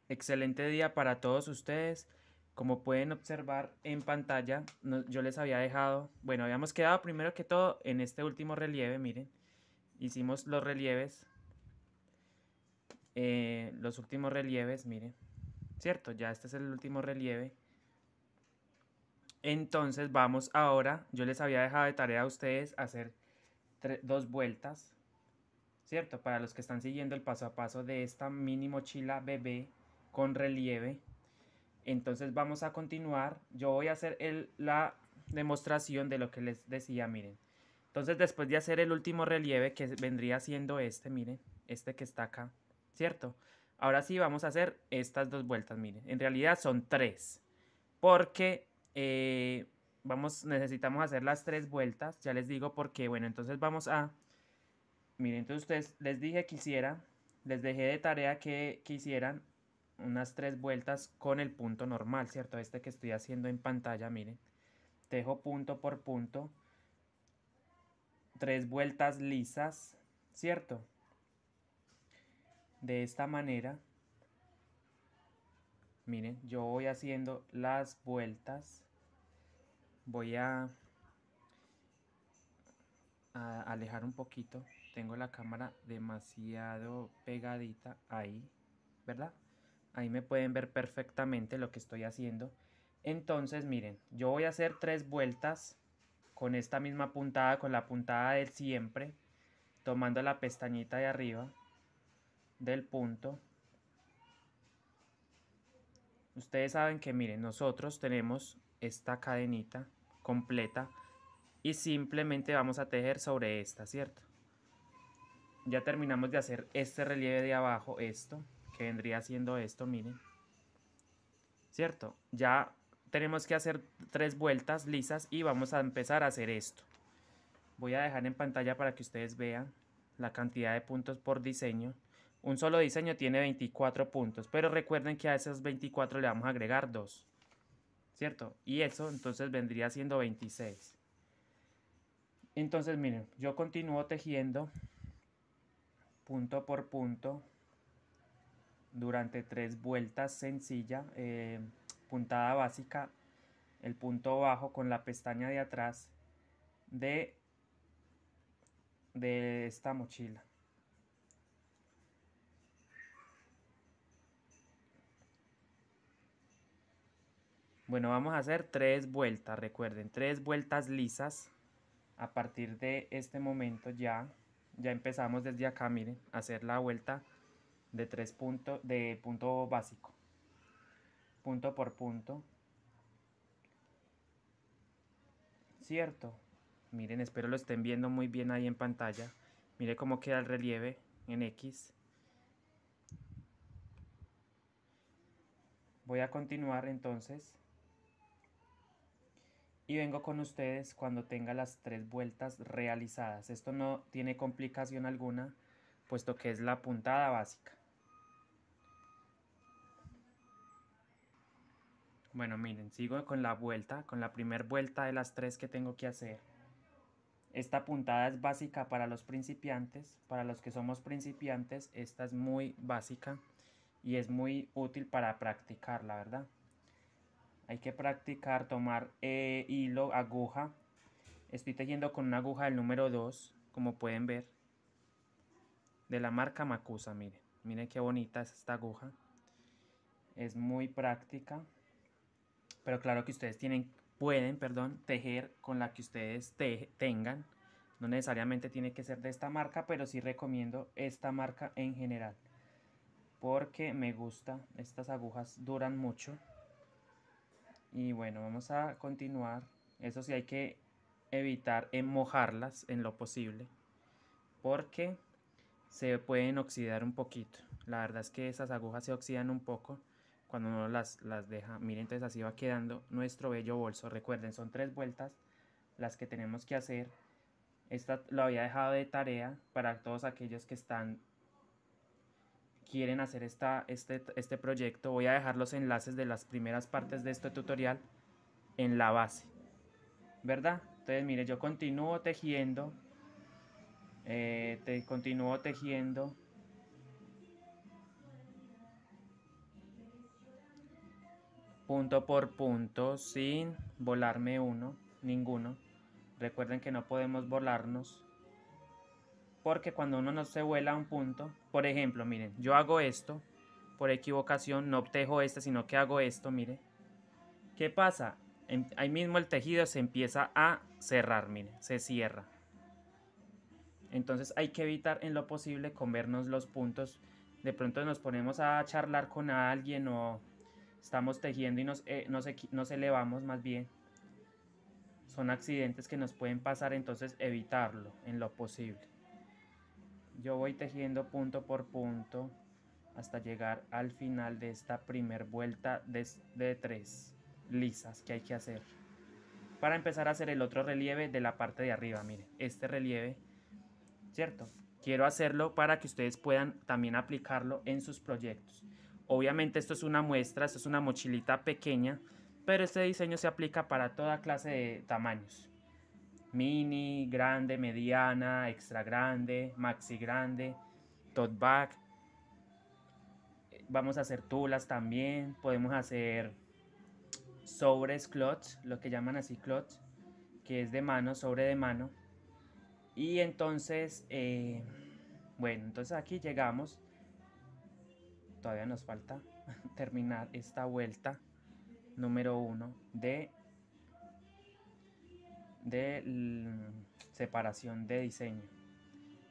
Excelente día para todos ustedes. Como pueden observar en pantalla, yo les había dejado, bueno, habíamos quedado primero que todo en este último relieve, miren, hicimos los últimos relieves, miren, cierto, ya este es el último relieve. Entonces vamos ahora, yo les había dejado de tarea a ustedes hacer dos vueltas, cierto, para los que están siguiendo el paso a paso de esta mini mochila bebé con relieve. Entonces vamos a continuar. Yo voy a hacer la demostración de lo que les decía, miren. Entonces después de hacer el último relieve que vendría siendo este, miren, este que está acá, ¿cierto? Ahora sí vamos a hacer estas dos vueltas, miren. En realidad son tres, porque necesitamos hacer las tres vueltas. Ya les digo por qué. Bueno, entonces miren, entonces ustedes les dije que les dejé de tarea que hicieran unas tres vueltas con el punto normal, ¿cierto? Este que estoy haciendo en pantalla, miren. Dejo punto por punto. Tres vueltas lisas, ¿cierto? De esta manera. Miren, yo voy haciendo las vueltas. Voy a alejar un poquito. Tengo la cámara demasiado pegadita ahí, ¿verdad? Ahí me pueden ver perfectamente lo que estoy haciendo. Entonces, miren, yo voy a hacer tres vueltas con esta misma puntada, con la puntada del siempre, tomando la pestañita de arriba del punto. Ustedes saben que, miren, nosotros tenemos esta cadenita completa y simplemente vamos a tejer sobre esta, ¿cierto? Ya terminamos de hacer este relieve de abajo, esto, que vendría siendo esto, miren. ¿Cierto? Ya tenemos que hacer tres vueltas lisas y vamos a empezar a hacer esto. Voy a dejar en pantalla para que ustedes vean la cantidad de puntos por diseño. Un solo diseño tiene 24 puntos, pero recuerden que a esos 24 le vamos a agregar 2, ¿cierto? Y eso entonces vendría siendo 26. Entonces miren, yo continúo tejiendo punto por punto durante tres vueltas sencilla, puntada básica, el punto bajo con la pestaña de atrás de esta mochila. Bueno, vamos a hacer tres vueltas, recuerden, tres vueltas lisas. A partir de este momento ya empezamos desde acá, miren, a hacer la vuelta de tres puntos, de punto básico, punto por punto, ¿cierto? Miren, espero lo estén viendo muy bien ahí en pantalla. Mire cómo queda el relieve en X. Voy a continuar entonces y vengo con ustedes cuando tenga las tres vueltas realizadas. Esto no tiene complicación alguna, puesto que es la puntada básica. Bueno, miren, sigo con la vuelta, con la primera vuelta de las tres que tengo que hacer. Esta puntada es básica para los principiantes. Para los que somos principiantes, esta es muy básica y es muy útil para practicar, la verdad. Hay que practicar, tomar hilo, aguja. Estoy tejiendo con una aguja del número 2, como pueden ver, de la marca Macusa, miren. Miren qué bonita es esta aguja. Es muy práctica. Pero claro que ustedes pueden, tejer con la que ustedes tengan. No necesariamente tiene que ser de esta marca, pero sí recomiendo esta marca en general. Porque me gusta, estas agujas duran mucho. Y bueno, vamos a continuar. Eso sí hay que evitar mojarlas en lo posible, porque se pueden oxidar un poquito. La verdad es que esas agujas se oxidan un poco cuando uno las deja. Miren, entonces así va quedando nuestro bello bolso. Recuerden, son tres vueltas las que tenemos que hacer. Esta lo había dejado de tarea para todos aquellos que quieren hacer este proyecto. Voy a dejar los enlaces de las primeras partes de este tutorial en la base, ¿verdad? Entonces, mire, yo continúo tejiendo, continúo tejiendo punto por punto sin volarme ninguno. Recuerden que no podemos volarnos, porque cuando uno no se vuela un punto, por ejemplo, miren, yo hago esto por equivocación, no tejo este, sino que hago esto, mire. ¿Qué pasa? Ahí mismo el tejido se empieza a cerrar, mire, se cierra. Entonces hay que evitar en lo posible comernos los puntos. De pronto nos ponemos a charlar con alguien o estamos tejiendo y nos elevamos más bien. Son accidentes que nos pueden pasar, entonces evitarlo en lo posible. Yo voy tejiendo punto por punto hasta llegar al final de esta primer vuelta de 3 lisas que hay que hacer. Para empezar a hacer el otro relieve de la parte de arriba, miren, este relieve, ¿cierto? Quiero hacerlo para que ustedes puedan también aplicarlo en sus proyectos. Obviamente esto es una muestra, esto es una mochilita pequeña, pero este diseño se aplica para toda clase de tamaños. Mini, grande, mediana, extra grande, maxi grande, tote bag. Vamos a hacer tulas también, podemos hacer sobres cloth, lo que llaman así cloth, que es de mano, sobre de mano. Y entonces, bueno, entonces aquí llegamos. Todavía nos falta terminar esta vuelta número 1 de separación de diseño,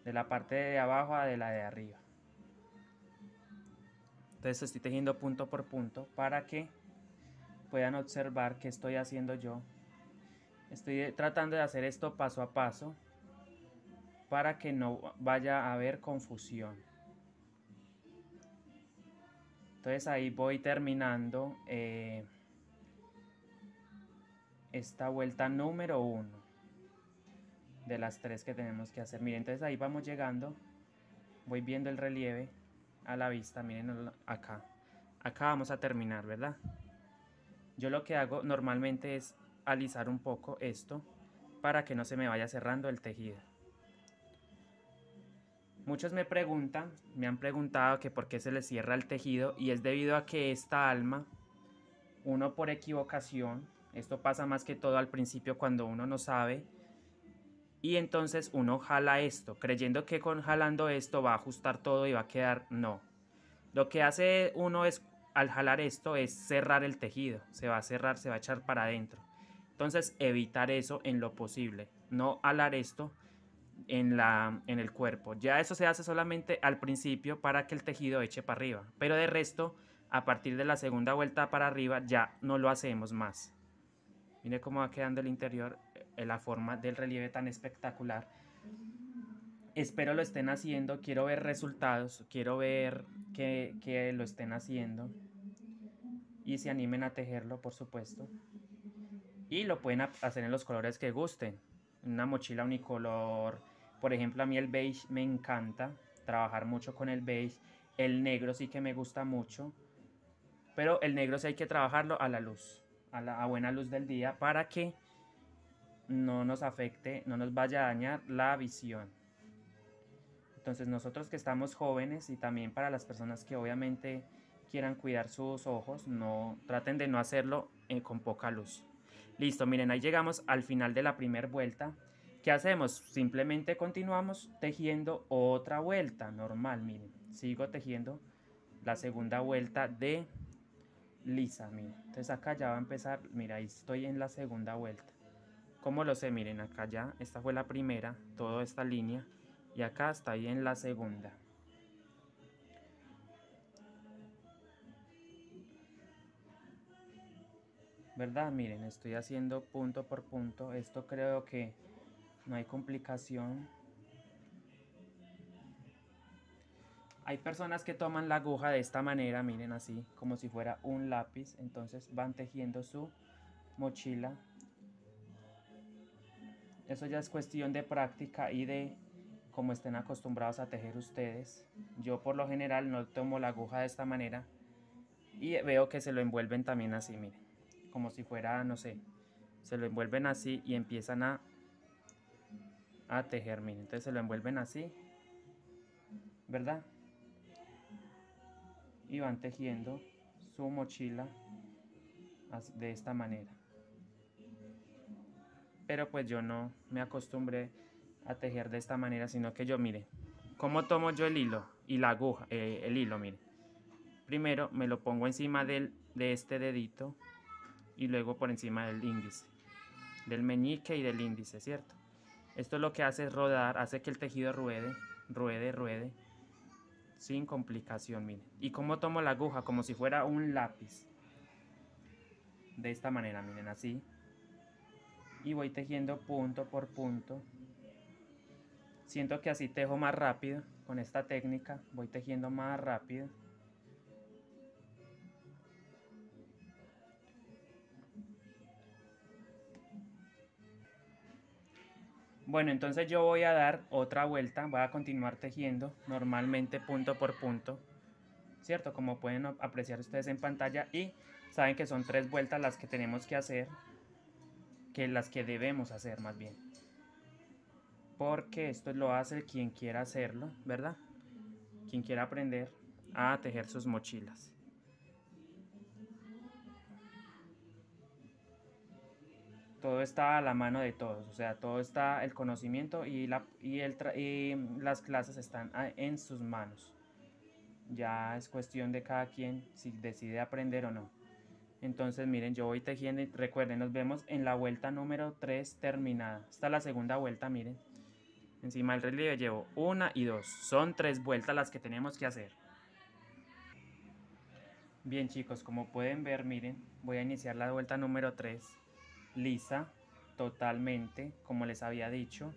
de la parte de abajo a de la de arriba. Entonces estoy tejiendo punto por punto para que puedan observar qué estoy haciendo yo. Estoy tratando de hacer esto paso a paso para que no vaya a haber confusión. Entonces ahí voy terminando esta vuelta número 1 de las 3 que tenemos que hacer. Miren, entonces ahí vamos llegando, voy viendo el relieve a la vista. Miren acá, acá vamos a terminar, ¿verdad? Yo lo que hago normalmente es alisar un poco esto para que no se me vaya cerrando el tejido. Muchos me han preguntado que por qué se les cierra el tejido, y es debido a que esta alma, uno por equivocación, esto pasa más que todo al principio cuando uno no sabe, y entonces uno jala esto, creyendo que jalando esto va a ajustar todo y va a quedar, no. Lo que hace uno es, al jalar esto, es cerrar el tejido, se va a cerrar, se va a echar para adentro. Entonces evitar eso en lo posible, no alar esto en el cuerpo. Ya eso se hace solamente al principio para que el tejido eche para arriba, pero de resto, a partir de la segunda vuelta para arriba ya no lo hacemos más. Mire cómo va quedando el interior, la forma del relieve tan espectacular. Espero lo estén haciendo, quiero ver resultados, quiero ver que lo estén haciendo y se animen a tejerlo, por supuesto. Y lo pueden hacer en los colores que gusten. Una mochila unicolor, por ejemplo, a mí el beige me encanta, trabajar mucho con el beige. El negro sí que me gusta mucho, pero el negro sí hay que trabajarlo a la luz, a buena luz del día, para que no nos afecte, no nos vaya a dañar la visión. Entonces nosotros que estamos jóvenes, y también para las personas que obviamente quieran cuidar sus ojos, no traten de no hacerlo con poca luz. Listo, miren, ahí llegamos al final de la primera vuelta. ¿Qué hacemos? Simplemente continuamos tejiendo otra vuelta normal, miren. Sigo tejiendo la segunda vuelta de lisa, miren. Entonces acá ya va a empezar, mira, ahí estoy en la segunda vuelta. ¿Cómo lo sé? Miren, acá ya, esta fue la primera, toda esta línea, y acá está ahí en la segunda. ¿Verdad? Miren, estoy haciendo punto por punto. Esto creo que no hay complicación. Hay personas que toman la aguja de esta manera, miren, así, como si fuera un lápiz. Entonces van tejiendo su mochila. Eso ya es cuestión de práctica y de cómo estén acostumbrados a tejer ustedes. Yo por lo general no tomo la aguja de esta manera y veo que se lo envuelven también así, miren, como si fuera, no sé, se lo envuelven así y empiezan a tejer, miren, entonces se lo envuelven así, ¿verdad? Y van tejiendo su mochila de esta manera. Pero pues yo no me acostumbré a tejer de esta manera, sino que yo, mire, ¿cómo tomo yo el hilo y la aguja? El hilo, mire. Primero me lo pongo encima de este dedito y luego por encima del índice, del meñique y del índice, ¿cierto? Esto lo que hace es rodar, hace que el tejido ruede, ruede, sin complicación, miren. ¿Y cómo tomo la aguja? Como si fuera un lápiz. De esta manera, miren, así. Y voy tejiendo punto por punto. Siento que así tejo más rápido. Con esta técnica voy tejiendo más rápido. Bueno, entonces yo voy a dar otra vuelta. Voy a continuar tejiendo normalmente punto por punto, ¿cierto? Como pueden apreciar ustedes en pantalla. Y saben que son 3 vueltas las que tenemos que hacer. Que las que debemos hacer más bien. Porque esto lo hace quien quiera hacerlo, ¿verdad? Quien quiera aprender a tejer sus mochilas. Todo está a la mano de todos, o sea, todo está el conocimiento y las clases están en sus manos. Ya es cuestión de cada quien si decide aprender o no. Entonces miren, yo voy tejiendo y recuerden, nos vemos en la vuelta número 3 terminada. Esta es la segunda vuelta, miren. Encima del relieve llevo 1 y 2. Son 3 vueltas las que tenemos que hacer. Bien chicos, como pueden ver, miren, voy a iniciar la vuelta número 3. Lisa, totalmente, como les había dicho.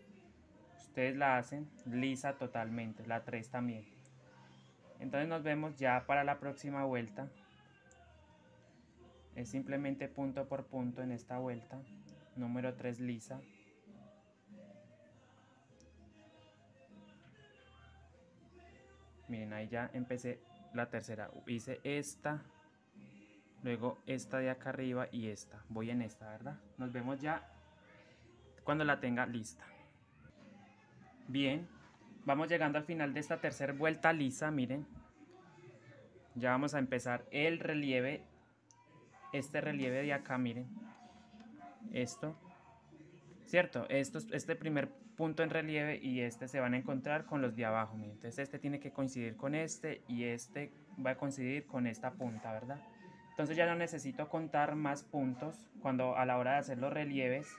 Ustedes la hacen lisa totalmente, la 3 también. Entonces nos vemos ya para la próxima vuelta. Es simplemente punto por punto en esta vuelta. Número 3 lisa. Miren, ahí ya empecé la tercera. Hice esta, luego esta de acá arriba y esta. Voy en esta, ¿verdad? Nos vemos ya cuando la tenga lista. Bien, vamos llegando al final de esta tercera vuelta lisa, miren. Ya vamos a empezar el relieve. Este relieve de acá, miren. Esto, ¿cierto? Este primer punto en relieve y este se van a encontrar con los de abajo, miren. Entonces este tiene que coincidir con este y este va a coincidir con esta punta, ¿verdad? Entonces ya no necesito contar más puntos cuando a la hora de hacer los relieves,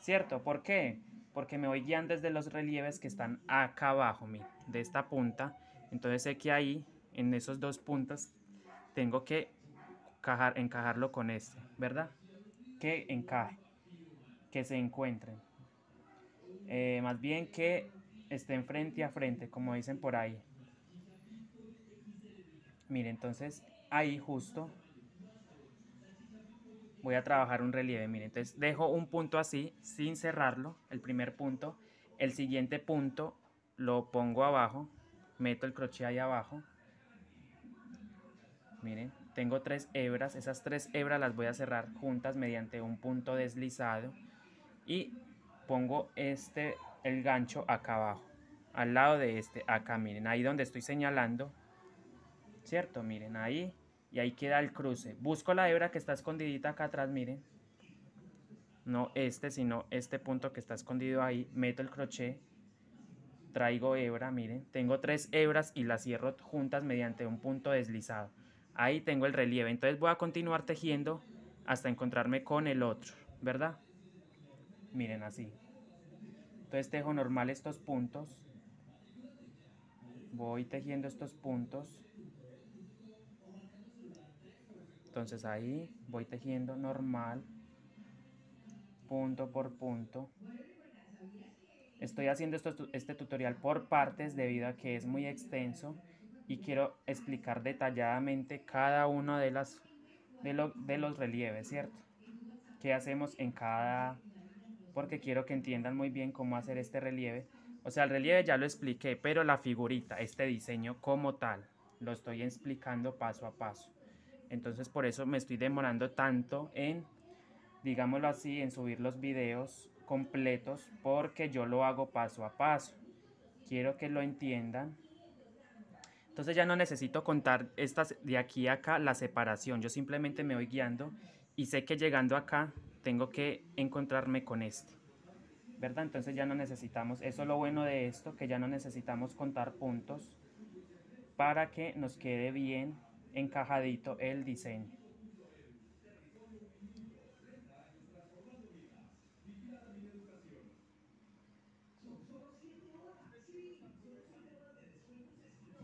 ¿cierto? ¿Por qué? Porque me voy guiando desde los relieves que están acá abajo, miren, de esta punta. Entonces sé que ahí, en esos 2 puntos, tengo que encajarlo con este, ¿verdad? Que encaje, que se encuentren. Más bien que estén frente a frente, como dicen por ahí. Mire, entonces ahí justo voy a trabajar un relieve. Mire, entonces dejo un punto así, sin cerrarlo, el primer punto. El siguiente punto lo pongo abajo, meto el crochet ahí abajo. Miren, tengo 3 hebras, esas 3 hebras las voy a cerrar juntas mediante un punto deslizado y pongo el gancho acá abajo, al lado de acá, miren, ahí donde estoy señalando, ¿cierto? Miren, ahí, y ahí queda el cruce. Busco la hebra que está escondidita acá atrás, miren, no sino este punto que está escondido ahí, meto el crochet, traigo hebra, miren, tengo 3 hebras y las cierro juntas mediante un punto deslizado. Ahí tengo el relieve, entonces voy a continuar tejiendo hasta encontrarme con el otro, ¿verdad? Miren así. Entonces tejo normal estos puntos. Voy tejiendo estos puntos. Entonces ahí voy tejiendo normal, punto por punto. Estoy haciendo este tutorial por partes debido a que es muy extenso y quiero explicar detalladamente cada uno de los relieves, ¿cierto? ¿Qué hacemos en cada? Porque quiero que entiendan muy bien cómo hacer este relieve. O sea, el relieve ya lo expliqué, pero la figurita, este diseño como tal, lo estoy explicando paso a paso. Entonces por eso me estoy demorando tanto en, digámoslo así, en subir los videos completos, porque yo lo hago paso a paso. Quiero que lo entiendan. Entonces ya no necesito contar estas de aquí a acá la separación. Yo simplemente me voy guiando y sé que llegando acá tengo que encontrarme con este, ¿verdad? Entonces ya no necesitamos, eso es lo bueno de esto, que ya no necesitamos contar puntos para que nos quede bien encajadito el diseño.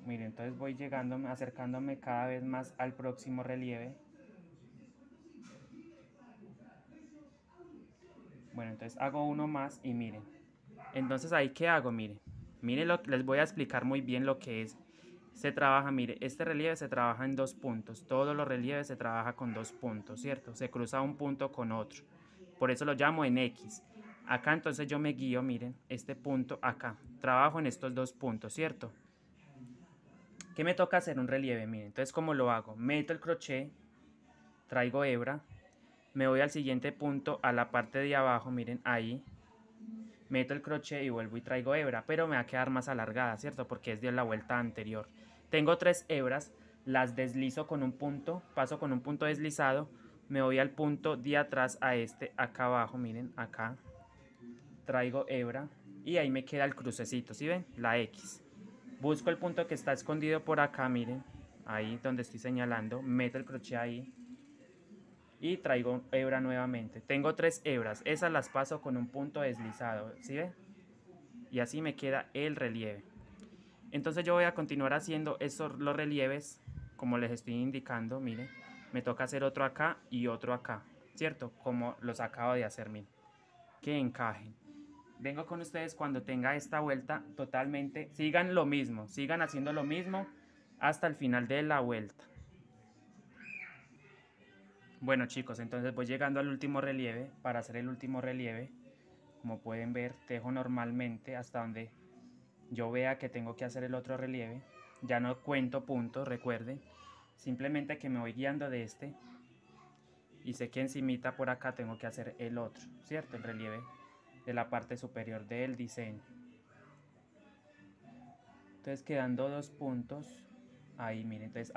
Miren, entonces voy llegándome, acercándome cada vez más al próximo relieve. Bueno, entonces hago uno más y miren. Entonces ahí, ¿qué hago? Miren, miren, les voy a explicar muy bien lo que es. Se trabaja, mire, este relieve se trabaja en 2 puntos. Todos los relieves se trabaja con 2 puntos, ¿cierto? Se cruza un punto con otro. Por eso lo llamo en X. Acá entonces yo me guío, miren, este punto acá. Trabajo en estos 2 puntos, ¿cierto? ¿Qué me toca hacer? Un relieve, miren. Entonces, ¿cómo lo hago? Meto el crochet, traigo hebra, me voy al siguiente punto, a la parte de abajo, miren, ahí. Meto el crochet y vuelvo y traigo hebra, pero me va a quedar más alargada, ¿cierto? Porque es de la vuelta anterior. Tengo 3 hebras, las deslizo con un punto, paso con un punto deslizado, me voy al punto de atrás a este, acá abajo, miren, acá. Traigo hebra y ahí me queda el crucecito, ¿sí ven? La X. Busco el punto que está escondido por acá, miren, ahí donde estoy señalando, meto el crochet ahí y traigo hebra nuevamente. Tengo 3 hebras, esas las paso con un punto deslizado, ¿sí ven? Y así me queda el relieve. Entonces yo voy a continuar haciendo los relieves como les estoy indicando, miren. Me toca hacer otro acá y otro acá, ¿cierto? Como los acabo de hacer, miren. Que encajen. Vengo con ustedes cuando tenga esta vuelta totalmente. Sigan lo mismo, sigan haciendo lo mismo hasta el final de la vuelta. Bueno chicos, entonces voy llegando al último relieve. Para hacer el último relieve, como pueden ver, tejo normalmente hasta donde yo vea que tengo que hacer el otro relieve. Ya no cuento puntos, recuerden. Simplemente que me voy guiando de este. Y sé que encimita por acá tengo que hacer el otro, ¿cierto? El relieve de la parte superior del diseño. Entonces quedando 2 puntos. Ahí, miren, entonces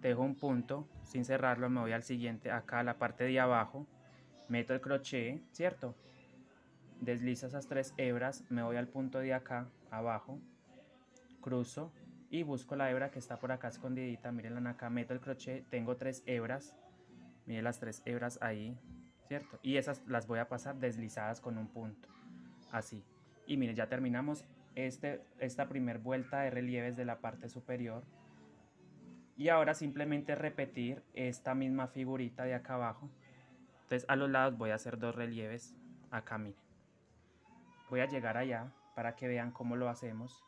dejo un punto, sin cerrarlo, me voy al siguiente, acá a la parte de abajo. Meto el crochet, ¿cierto? Deslizo esas 3 hebras, me voy al punto de acá, abajo. Cruzo y busco la hebra que está por acá escondidita, miren acá, meto el crochet, tengo 3 hebras, miren las 3 hebras ahí, ¿cierto? Y esas las voy a pasar deslizadas con un punto, así. Y miren, ya terminamos esta primer vuelta de relieves de la parte superior. Y ahora simplemente repetir esta misma figurita de acá abajo. Entonces a los lados voy a hacer 2 relieves, acá miren. Voy a llegar allá para que vean cómo lo hacemos.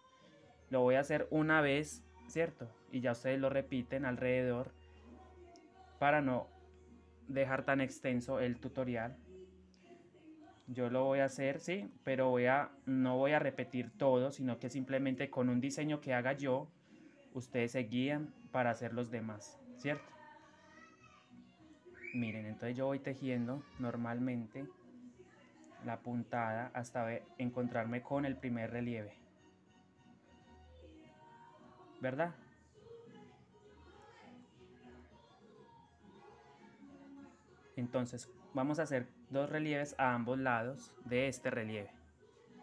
Lo voy a hacer una vez, ¿cierto? Y ya ustedes lo repiten alrededor para no dejar tan extenso el tutorial. Yo lo voy a hacer, sí, pero no voy a repetir todo, sino que simplemente con un diseño que haga yo, ustedes se guían para hacer los demás, ¿cierto? Miren, entonces yo voy tejiendo normalmente la puntada hasta encontrarme con el primer relieve, ¿verdad? Entonces vamos a hacer 2 relieves a ambos lados de este relieve.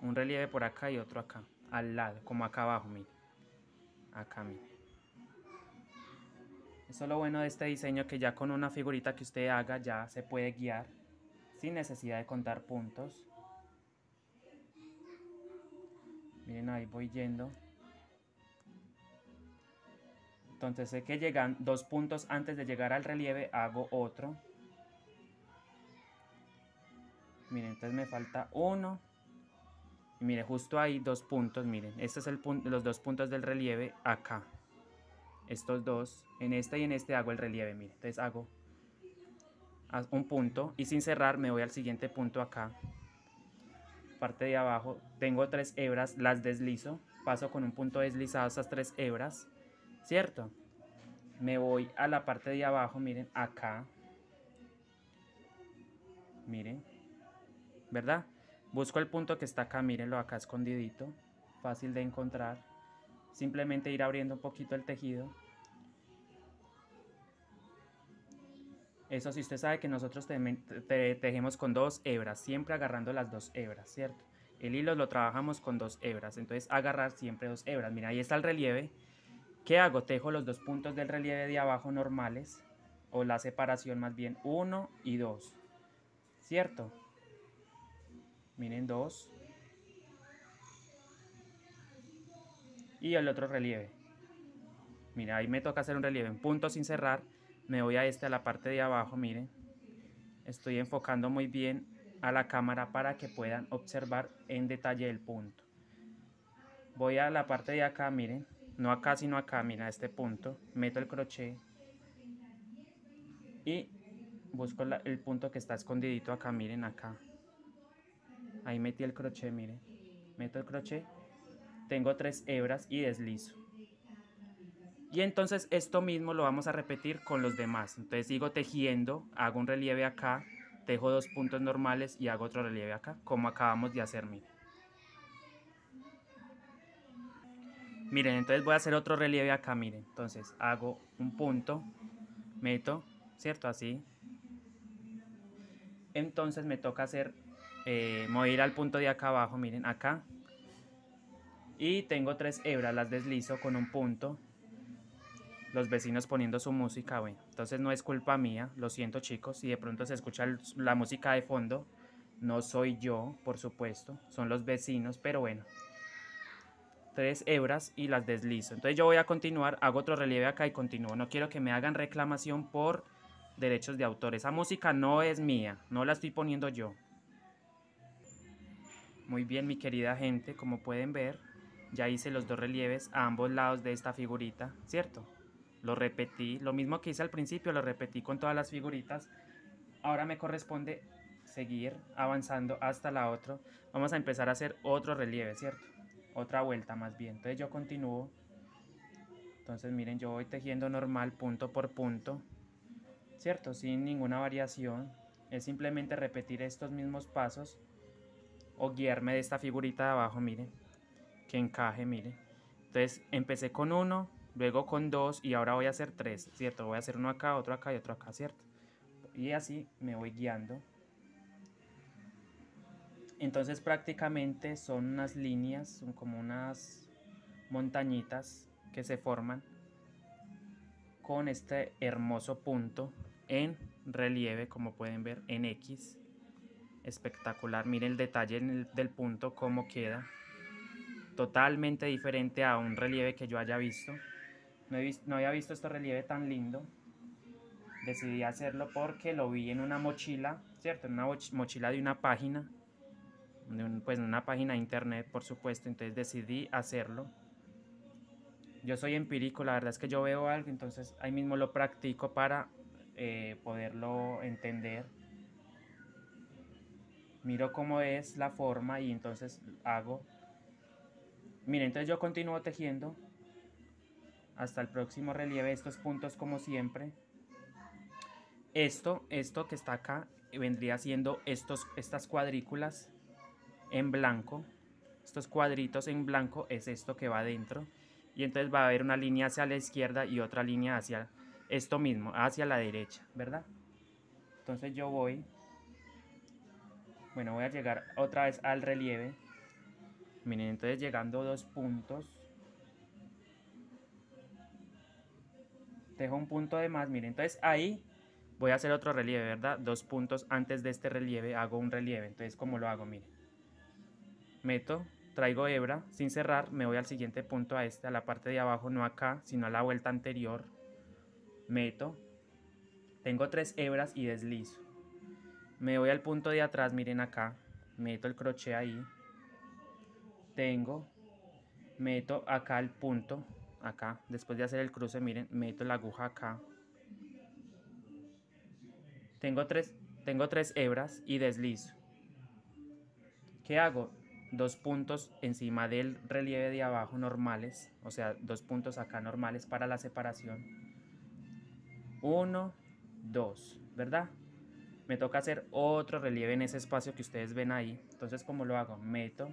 Un relieve por acá y otro acá, al lado, como acá abajo, miren. Acá, miren. Eso es lo bueno de este diseño, que ya con una figurita que usted haga ya se puede guiar sin necesidad de contar puntos. Miren, ahí voy yendo. Entonces sé que llegan 2 puntos antes de llegar al relieve, hago otro. Miren, entonces me falta uno. Y mire, justo ahí 2 puntos, miren. Este es los 2 puntos del relieve acá. Estos dos, en este y en este hago el relieve, miren. Entonces hago un punto y sin cerrar me voy al siguiente punto acá. Parte de abajo, tengo 3 hebras, las deslizo. Paso con un punto deslizado esas 3 hebras, ¿cierto? Me voy a la parte de abajo, miren, acá. Miren, ¿verdad? Busco el punto que está acá, mírenlo acá escondidito, fácil de encontrar. Simplemente ir abriendo un poquito el tejido. Eso sí, usted sabe que nosotros tejemos con 2 hebras, siempre agarrando las 2 hebras, ¿cierto? El hilo lo trabajamos con 2 hebras, entonces agarrar siempre 2 hebras. Mira, ahí está el relieve. ¿Qué hago? Tejo los 2 puntos del relieve de abajo normales, o la separación más bien, 1 y 2, ¿cierto? Miren, 2. Y el otro relieve. Mira, ahí me toca hacer un relieve en punto sin cerrar. Me voy a a la parte de abajo, miren. Estoy enfocando muy bien a la cámara para que puedan observar en detalle el punto. Voy a la parte de acá, miren. No acá, sino acá, mira, este punto. Meto el crochet. Y busco el punto que está escondidito acá, miren, acá. Ahí metí el crochet, miren. Meto el crochet. Tengo 3 hebras y deslizo. Y entonces esto mismo lo vamos a repetir con los demás. Entonces sigo tejiendo, hago un relieve acá, tejo 2 puntos normales y hago otro relieve acá, como acabamos de hacer, miren. Miren, entonces voy a hacer otro relieve acá, miren. Entonces hago un punto, meto, ¿cierto? Así. Entonces me toca hacer, me voy a ir al punto de acá abajo, miren, acá. Y tengo 3 hebras, las deslizo con un punto. Los vecinos poniendo su música, bueno, entonces no es culpa mía, lo siento chicos, si de pronto se escucha la música de fondo, no soy yo, por supuesto, son los vecinos, pero bueno, 3 hebras y las deslizo. Entonces yo voy a continuar, hago otro relieve acá y continúo, no quiero que me hagan reclamación por derechos de autor, esa música no es mía, no la estoy poniendo yo. Muy bien, mi querida gente, como pueden ver, ya hice los 2 relieves a ambos lados de esta figurita, ¿cierto? Lo repetí, lo mismo que hice al principio, lo repetí con todas las figuritas. Ahora me corresponde seguir avanzando hasta la otra. Vamos a empezar a hacer otro relieve, ¿cierto? Otra vuelta más bien. Entonces yo continúo. Entonces miren, yo voy tejiendo normal, punto por punto, ¿cierto? Sin ninguna variación. Es simplemente repetir estos mismos pasos o guiarme de esta figurita de abajo, miren, que encaje, miren. Entonces empecé con 1, luego con 2 y ahora voy a hacer 3, ¿cierto? Voy a hacer uno acá, otro acá y otro acá, ¿cierto? Y así me voy guiando. Entonces prácticamente son unas líneas, son como unas montañitas que se forman con este hermoso punto en relieve, como pueden ver, en X. Espectacular, miren el detalle del punto, cómo queda. Totalmente diferente a un relieve que yo haya visto. No había visto este relieve tan lindo. Decidí hacerlo porque lo vi en una mochila, ¿cierto? En una mochila de una página, pues en una página de internet, por supuesto. Entonces decidí hacerlo. Yo soy empírico, la verdad es que yo veo algo, entonces ahí mismo lo practico para poderlo entender. Miro cómo es la forma y entonces hago. Miren, entonces yo continúo tejiendo hasta el próximo relieve, estos puntos como siempre. Esto que está acá vendría siendo estas cuadrículas en blanco. Estos cuadritos en blanco es esto que va adentro. Y entonces va a haber una línea hacia la izquierda y otra línea hacia esto mismo, hacia la derecha, ¿verdad? Entonces yo voy, bueno, voy a llegar otra vez al relieve. Miren, entonces llegando 2 puntos. Dejo un punto de más, miren, entonces ahí voy a hacer otro relieve, ¿verdad? 2 puntos antes de este relieve hago un relieve. Entonces, ¿cómo lo hago? Miren. Meto, traigo hebra, sin cerrar, me voy al siguiente punto, a la parte de abajo, no acá, sino a la vuelta anterior. Meto, tengo 3 hebras y deslizo. Me voy al punto de atrás, miren acá, meto el crochet ahí. Meto acá el punto, acá, después de hacer el cruce, miren, meto la aguja acá. Tengo tres hebras y deslizo. ¿Qué hago? 2 puntos encima del relieve de abajo normales, o sea, 2 puntos acá normales para la separación. 1, 2, ¿verdad? Me toca hacer otro relieve en ese espacio que ustedes ven ahí. Entonces, ¿cómo lo hago? Meto,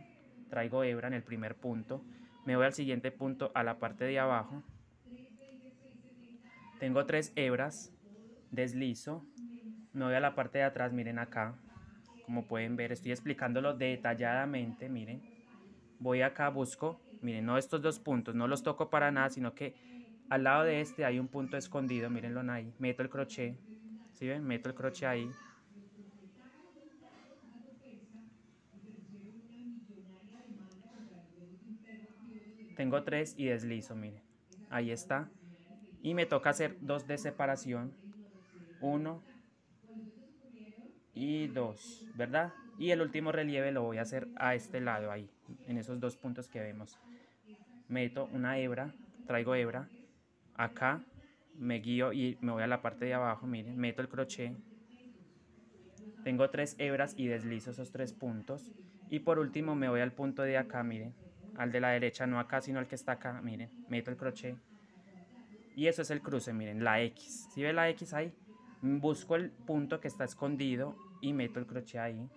traigo hebra en el primer punto, me voy al siguiente punto a la parte de abajo. Tengo 3 hebras, deslizo, Me voy a la parte de atrás, miren acá. Como pueden ver, estoy explicándolo detalladamente, miren. Voy acá, busco, miren, no estos dos puntos, no los toco para nada, sino que al lado de este hay un punto escondido, mírenlo ahí. Meto el crochet, ¿sí ven? Meto el crochet ahí. Tengo 3 y deslizo, miren. Ahí está. Y me toca hacer 2 de separación. 1 y 2, ¿verdad? Y el último relieve lo voy a hacer a este lado, ahí, en esos 2 puntos que vemos. Meto una hebra, traigo hebra. Acá me guío y me voy a la parte de abajo, miren. Meto el crochet. Tengo 3 hebras y deslizo esos 3 puntos. Y por último me voy al punto de acá, miren. Al de la derecha, no acá, sino al que está acá, miren. Meto el crochet. Y eso es el cruce, miren, la X. ¿Sí ve la X ahí? Busco el punto que está escondido y meto el crochet ahí.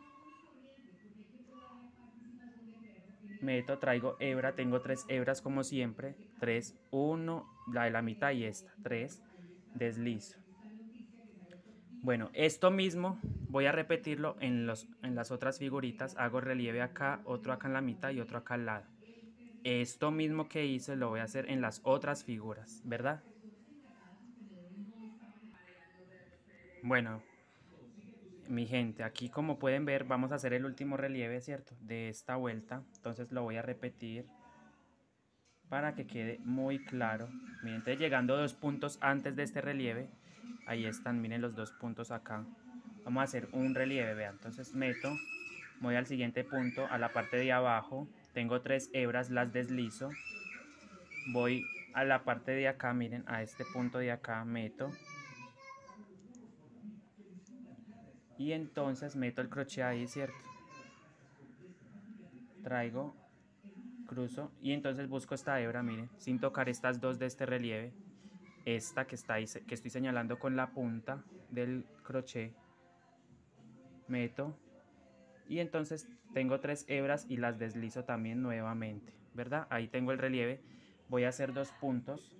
Meto, traigo hebra, tengo 3 hebras como siempre. 3, 1, la de la mitad y esta. 3, deslizo. Bueno, esto mismo voy a repetirlo en las otras figuritas. Hago relieve acá, otro acá en la mitad y otro acá al lado. Esto mismo que hice lo voy a hacer en las otras figuras, ¿verdad? Bueno, mi gente, aquí como pueden ver vamos a hacer el último relieve, ¿cierto? De esta vuelta. Entonces lo voy a repetir para que quede muy claro. Miren, entonces llegando 2 puntos antes de este relieve. Ahí están, miren los 2 puntos acá. Vamos a hacer un relieve, vean. Entonces meto, voy al siguiente punto, a la parte de abajo. Tengo 3 hebras, las deslizo. Voy a la parte de acá, miren, a este punto de acá, meto. Y entonces meto el crochet ahí, ¿cierto? Traigo, cruzo y entonces busco esta hebra, miren, sin tocar estas 2 de este relieve. Esta que está ahí, que estoy señalando con la punta del crochet. Meto. Y entonces tengo 3 hebras y las deslizo también nuevamente, ¿verdad? Ahí tengo el relieve. Voy a hacer 2 puntos.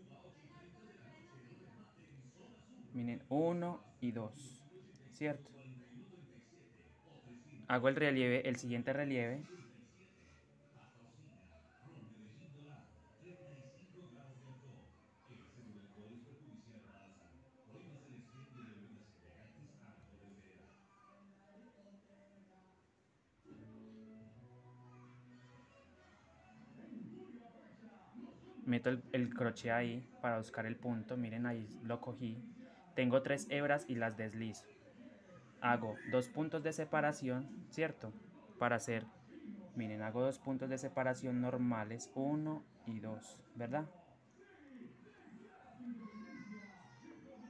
Miren, 1 y 2, ¿cierto? Hago el relieve, el siguiente relieve. Meto el crochet ahí para buscar el punto. Miren, ahí lo cogí. Tengo 3 hebras y las deslizo. Hago 2 puntos de separación, ¿cierto? Para hacer, miren, hago 2 puntos de separación normales, 1 y 2, ¿verdad?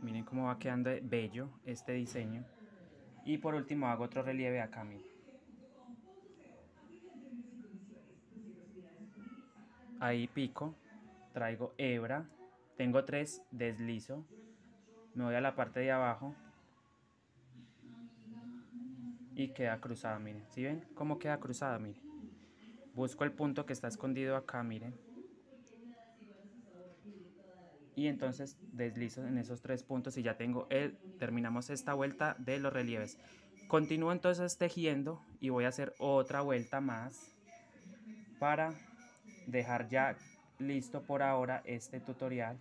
Miren cómo va quedando bello este diseño. Y por último hago otro relieve acá, miren. Ahí pico, traigo hebra, tengo 3, deslizo, me voy a la parte de abajo y queda cruzada, miren. ¿Sí ven cómo queda cruzada? Miren. Busco el punto que está escondido acá, miren. Y entonces deslizo en esos 3 puntos y ya tengo terminamos esta vuelta de los relieves. Continúo entonces tejiendo y voy a hacer otra vuelta más para dejar ya listo por ahora este tutorial.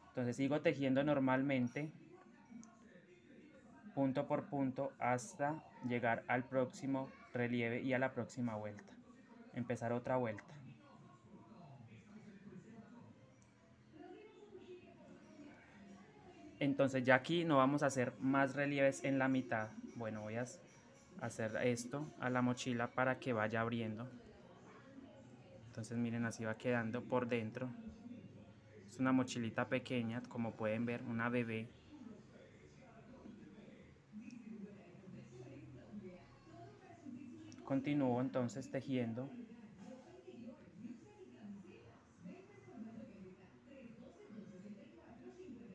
Entonces sigo tejiendo normalmente, punto por punto, hasta llegar al próximo relieve y a la próxima vuelta. Empezar otra vuelta. Entonces ya aquí no vamos a hacer más relieves en la mitad. Bueno, voy a hacer esto a la mochila para que vaya abriendo. Entonces miren, así va quedando por dentro. Es una mochilita pequeña, como pueden ver, una bebé. Continúo entonces tejiendo.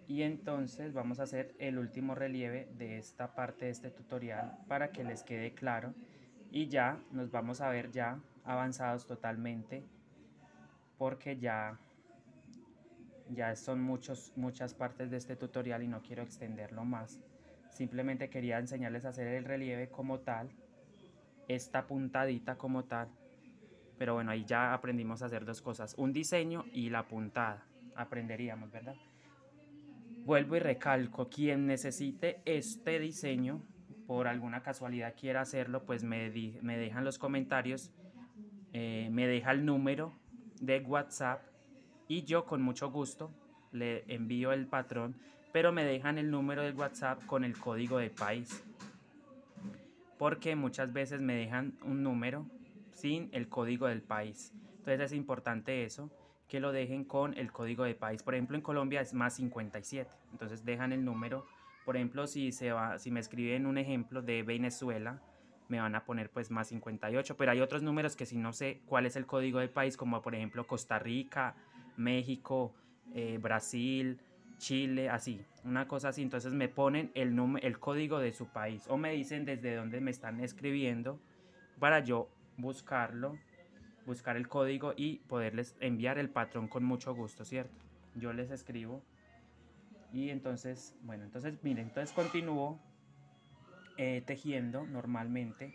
Y entonces vamos a hacer el último relieve de esta parte de este tutorial para que les quede claro. Y ya nos vamos a ver ya avanzados totalmente, porque ya son muchas partes de este tutorial y no quiero extenderlo más. Simplemente quería enseñarles a hacer el relieve como tal, esta puntadita como tal. Pero bueno, ahí ya aprendimos a hacer dos cosas, un diseño y la puntada. Aprenderíamos, ¿verdad? Vuelvo y recalco, quien necesite este diseño, por alguna casualidad quiera hacerlo, pues me dejan los comentarios, me deja el número de WhatsApp y yo con mucho gusto le envío el patrón, pero me dejan el número de WhatsApp con el código de país, porque muchas veces me dejan un número sin el código del país. Entonces es importante eso, que lo dejen con el código de país. Por ejemplo, en Colombia es más 57. Entonces dejan el número. Por ejemplo, si me escriben un ejemplo de Venezuela, me van a poner pues más 58. Pero hay otros números que si no sé cuál es el código del país, como por ejemplo Costa Rica, México, Brasil, Chile, así, una cosa así. Entonces me ponen el código de su país o me dicen desde dónde me están escribiendo para yo buscarlo, buscar el código y poderles enviar el patrón con mucho gusto, ¿cierto? Yo les escribo y entonces, bueno, entonces miren, entonces continúo tejiendo normalmente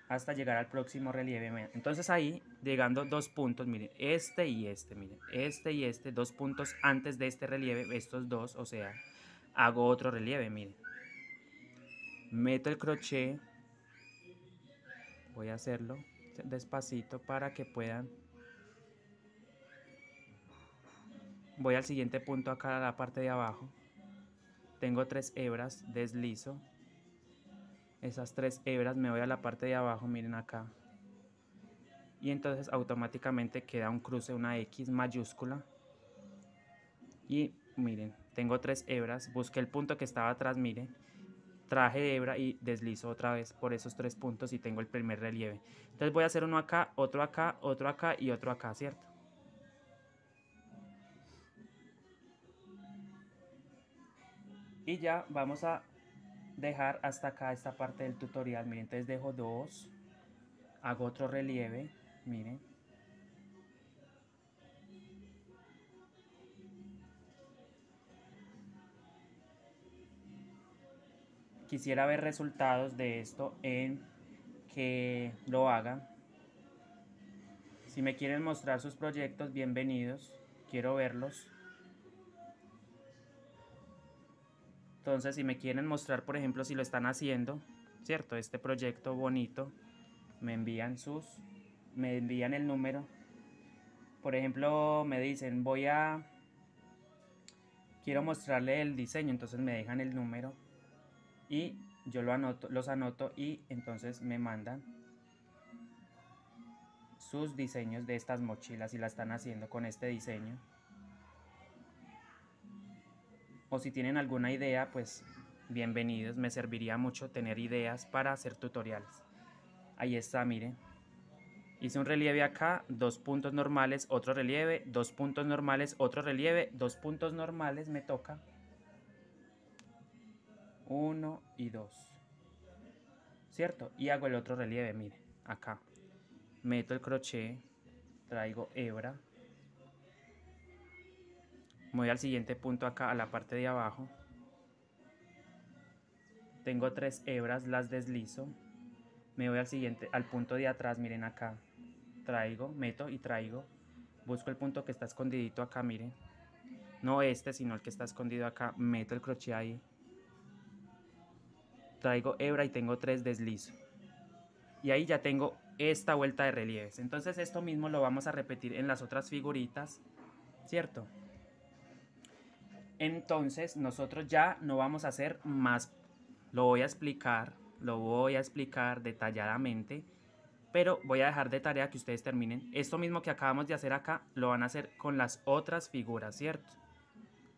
hasta llegar al próximo relieve. Entonces ahí, llegando dos puntos, miren, este y este, miren, este y este, dos puntos antes de este relieve, estos dos, o sea, hago otro relieve, miren. Meto el crochet, voy a hacerlo despacito para que puedan. Voy al siguiente punto acá a la parte de abajo. Tengo 3 hebras, deslizo. Esas 3 hebras me voy a la parte de abajo, miren acá. Y entonces automáticamente queda un cruce, una X mayúscula. Y miren, tengo 3 hebras, busqué el punto que estaba atrás, miren. Traje de hebra y deslizo otra vez por esos 3 puntos y tengo el primer relieve. Entonces voy a hacer uno acá, otro acá, otro acá y otro acá, ¿cierto? Y ya vamos a dejar hasta acá esta parte del tutorial. Miren, entonces dejo 2, hago otro relieve, miren. Quisiera ver resultados de esto en que lo hagan. Si me quieren mostrar sus proyectos, bienvenidos. Quiero verlos. Entonces, si me quieren mostrar, por ejemplo, si lo están haciendo, ¿cierto? Este proyecto bonito, me envían el número. Por ejemplo, me dicen, quiero mostrarle el diseño, entonces me dejan el número y yo los anoto y entonces me mandan sus diseños de estas mochilas si la están haciendo con este diseño. O si tienen alguna idea, pues bienvenidos, me serviría mucho tener ideas para hacer tutoriales. Ahí está, miren. Hice un relieve acá, 2 puntos normales, otro relieve, 2 puntos normales, otro relieve, 2 puntos normales, me toca. 1 y 2. ¿Cierto? Y hago el otro relieve, miren, acá. Meto el crochet, traigo hebra. Voy al siguiente punto acá, a la parte de abajo. Tengo 3 hebras, las deslizo. Me voy al punto de atrás, miren acá. Traigo, meto y traigo. Busco el punto que está escondidito acá, miren. No este, sino el que está escondido acá. Meto el crochet ahí. Traigo hebra y tengo 3 deslizo. Y ahí ya tengo esta vuelta de relieves. Entonces esto mismo lo vamos a repetir en las otras figuritas, ¿cierto? Entonces nosotros ya no vamos a hacer más. Lo voy a explicar detalladamente. Pero voy a dejar de tarea que ustedes terminen. Esto mismo que acabamos de hacer acá, lo van a hacer con las otras figuras, ¿cierto?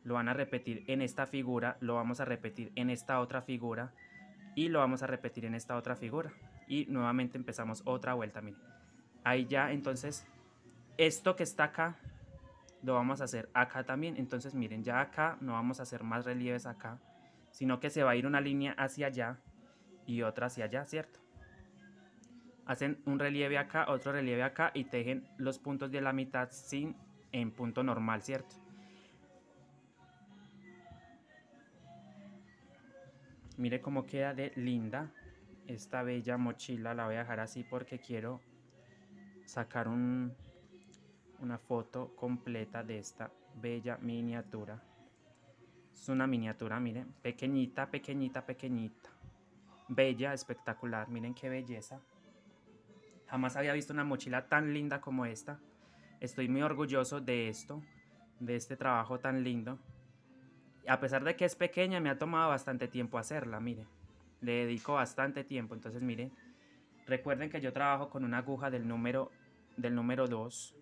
Lo van a repetir en esta figura, lo vamos a repetir en esta otra figura y lo vamos a repetir en esta otra figura. Y nuevamente empezamos otra vuelta, miren. Ahí ya, entonces, esto que está acá, lo vamos a hacer acá también. Entonces, miren, ya acá no vamos a hacer más relieves acá, sino que se va a ir una línea hacia allá y otra hacia allá, ¿cierto? Hacen un relieve acá, otro relieve acá y tejen los puntos de la mitad en punto normal, ¿cierto? Mire cómo queda de linda esta bella mochila. La voy a dejar así porque quiero sacar una foto completa de esta bella miniatura. Es una miniatura, miren, pequeñita, pequeñita, pequeñita. Bella, espectacular, miren qué belleza. Jamás había visto una mochila tan linda como esta. Estoy muy orgulloso de esto, de este trabajo tan lindo. A pesar de que es pequeña, me ha tomado bastante tiempo hacerla, miren. Le dedico bastante tiempo, entonces miren. Recuerden que yo trabajo con una aguja del número 2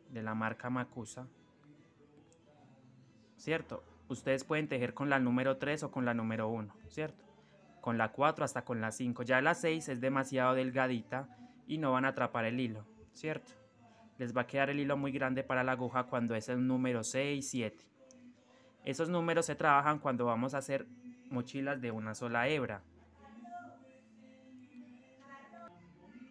de la marca Macusa, ¿cierto? Ustedes pueden tejer con la número 3 o con la número 1, ¿cierto? Con la 4 hasta con la 5. Ya la 6 es demasiado delgadita y no van a atrapar el hilo, ¿cierto? Les va a quedar el hilo muy grande para la aguja cuando es el número 6, 7. Esos números se trabajan cuando vamos a hacer mochilas de una sola hebra.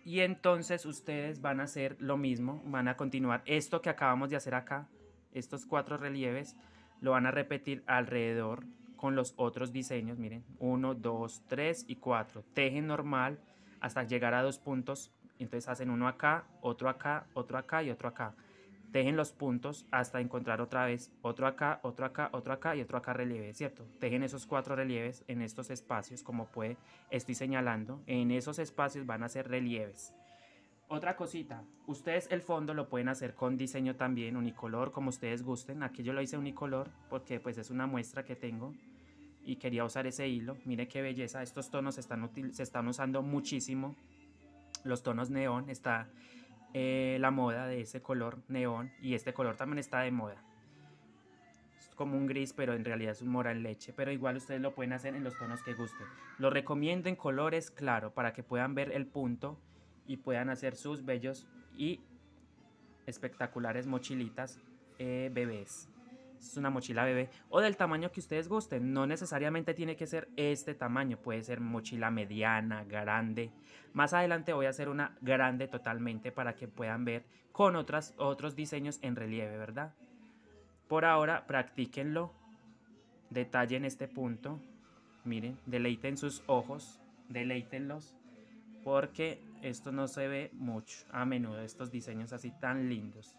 Y entonces ustedes van a hacer lo mismo, van a continuar esto que acabamos de hacer acá, estos 4 relieves, lo van a repetir alrededor con los otros diseños, miren, 1, 2, 3 y 4. Tejen normal hasta llegar a 2 puntos, entonces hacen uno acá, otro acá, otro acá y otro acá. Tejen los puntos hasta encontrar otra vez otro acá, otro acá, otro acá y otro acá relieve, ¿cierto? Tejen esos 4 relieves en estos espacios, como estoy señalando. En esos espacios van a ser relieves. Otra cosita, ustedes el fondo lo pueden hacer con diseño también, unicolor, como ustedes gusten. Aquí yo lo hice unicolor porque pues es una muestra que tengo y quería usar ese hilo. Mire qué belleza, estos tonos se están usando muchísimo. Los tonos neón, está la moda de ese color neón y este color también está de moda. Es como un gris, pero en realidad es un mora en leche, pero igual ustedes lo pueden hacer en los tonos que gusten. Lo recomiendo en colores claro para que puedan ver el punto y puedan hacer sus bellos y espectaculares mochilitas bebés. Es una mochila bebé o del tamaño que ustedes gusten. No necesariamente tiene que ser este tamaño. Puede ser mochila mediana, grande. Más adelante voy a hacer una grande totalmente para que puedan ver con otros diseños en relieve, ¿verdad? Por ahora, practíquenlo. Detallen este punto. Miren, deleiten sus ojos. Deleítenlos. Porque esto no se ve mucho a menudo, estos diseños así tan lindos.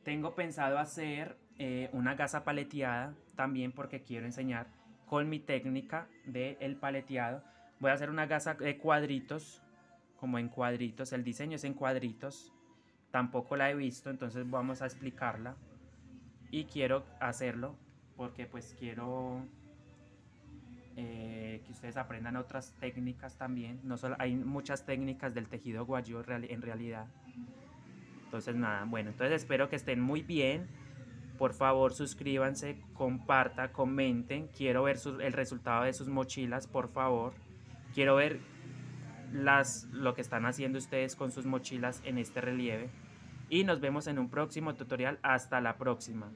Tengo pensado hacer una gasa paleteada también porque quiero enseñar con mi técnica del paleteado. Voy a hacer una gasa de cuadritos, como en cuadritos. El diseño es en cuadritos. Tampoco la he visto, entonces vamos a explicarla. Y quiero hacerlo porque pues quiero que ustedes aprendan otras técnicas también. No solo, hay muchas técnicas del tejido guayú en realidad. Entonces nada, bueno, entonces espero que estén muy bien. Por favor, suscríbanse, compartan, comenten. Quiero ver el resultado de sus mochilas, por favor. Quiero ver lo que están haciendo ustedes con sus mochilas en este relieve. Y nos vemos en un próximo tutorial. Hasta la próxima.